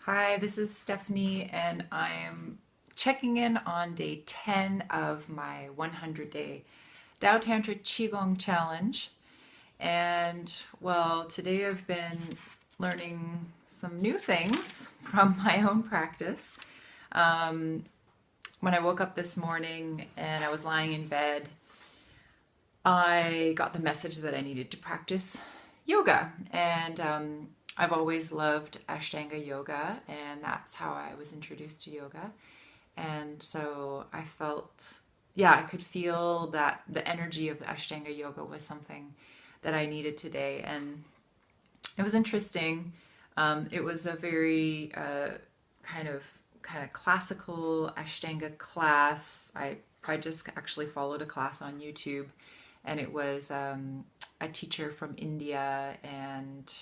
Hi, this is Stephanie, and I'm checking in on day 10 of my 100-day Tao Tantra Qigong challenge. And well, today I've been learning some new things from my own practice. Um, when I woke up this morning and I was lying in bed, I got the message that I needed to practice yoga. And I've always loved Ashtanga yoga, and that's how I was introduced to yoga. And so I felt, yeah, I could feel that the energy of the Ashtanga yoga was something that I needed today. And it was interesting. It was a very kind of classical Ashtanga class. I just actually followed a class on YouTube, and it was a teacher from India, and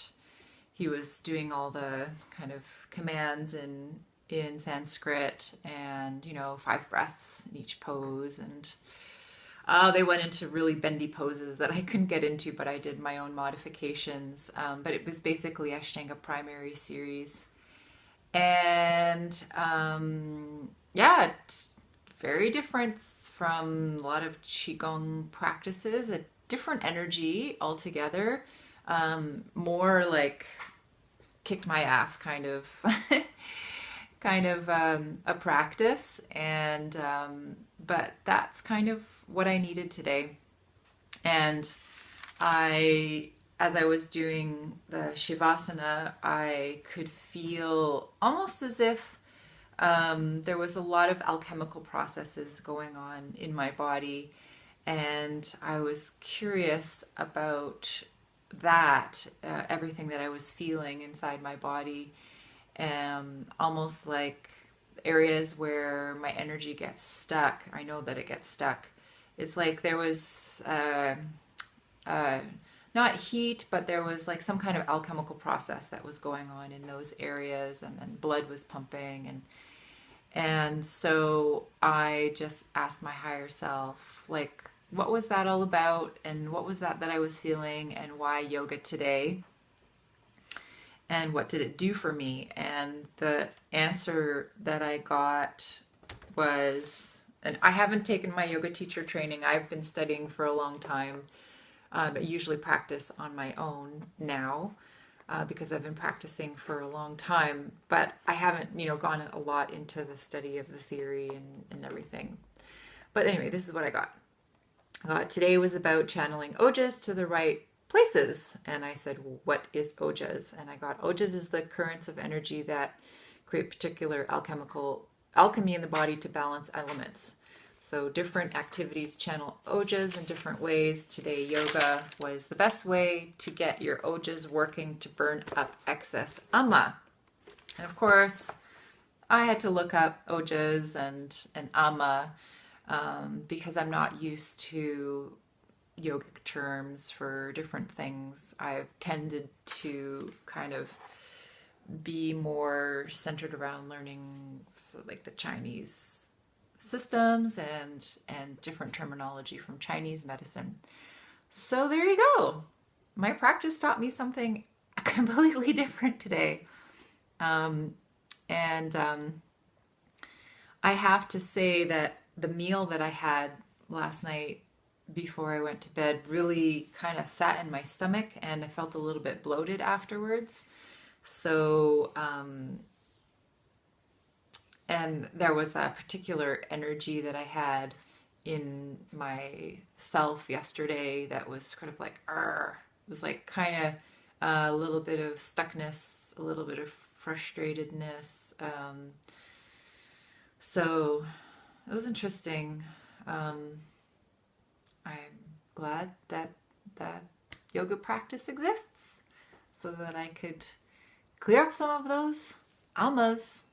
he was doing all the kind of commands in Sanskrit, and 5 breaths in each pose, and they went into really bendy poses that I couldn't get into, but I did my own modifications. But it was basically Ashtanga primary series, and yeah, it's very different from a lot of Qigong practices. A different energy altogether. More like kicked my ass kind of a practice, and but that's kind of what I needed today. And as I was doing the Shavasana, I could feel almost as if there was a lot of alchemical processes going on in my body, and I was curious about that, everything that I was feeling inside my body, almost like areas where my energy gets stuck. I know that it gets stuck. It's like there was uh, not heat, but there was like some kind of alchemical process that was going on in those areas, and then blood was pumping, and so I just asked my higher self, like, what was that all about, and what was that I was feeling, and why yoga today, and what did it do for me? And the answer that I got was, and I haven't taken my yoga teacher training. I've been studying for a long time. I usually practice on my own now, because I've been practicing for a long time, but I haven't, gone a lot into the study of the theory and everything. But anyway, this is what I got. Today was about channeling ojas to the right places. And I said, well, what is ojas? And I got, ojas is the currents of energy that create particular alchemy in the body to balance elements. So different activities channel ojas in different ways. Today, yoga was the best way to get your ojas working to burn up excess ama. And of course, I had to look up ojas and ama, because I'm not used to yogic terms for different things. I've tended to kind of be more centered around learning, so like the Chinese systems and different terminology from Chinese medicine. So there you go. My practice taught me something completely different today. And I have to say that the meal that I had last night before I went to bed really kind of sat in my stomach, and I felt a little bit bloated afterwards. So, and there was a particular energy that I had in myself yesterday that was kind of like, it was like kind of a little bit of stuckness, a little bit of frustratedness. So it was interesting. I'm glad that the yoga practice exists so that I could clear up some of those almas.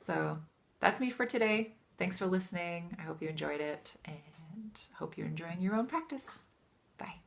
So that's me for today. Thanks for listening. I hope you enjoyed it, and hope you're enjoying your own practice. Bye.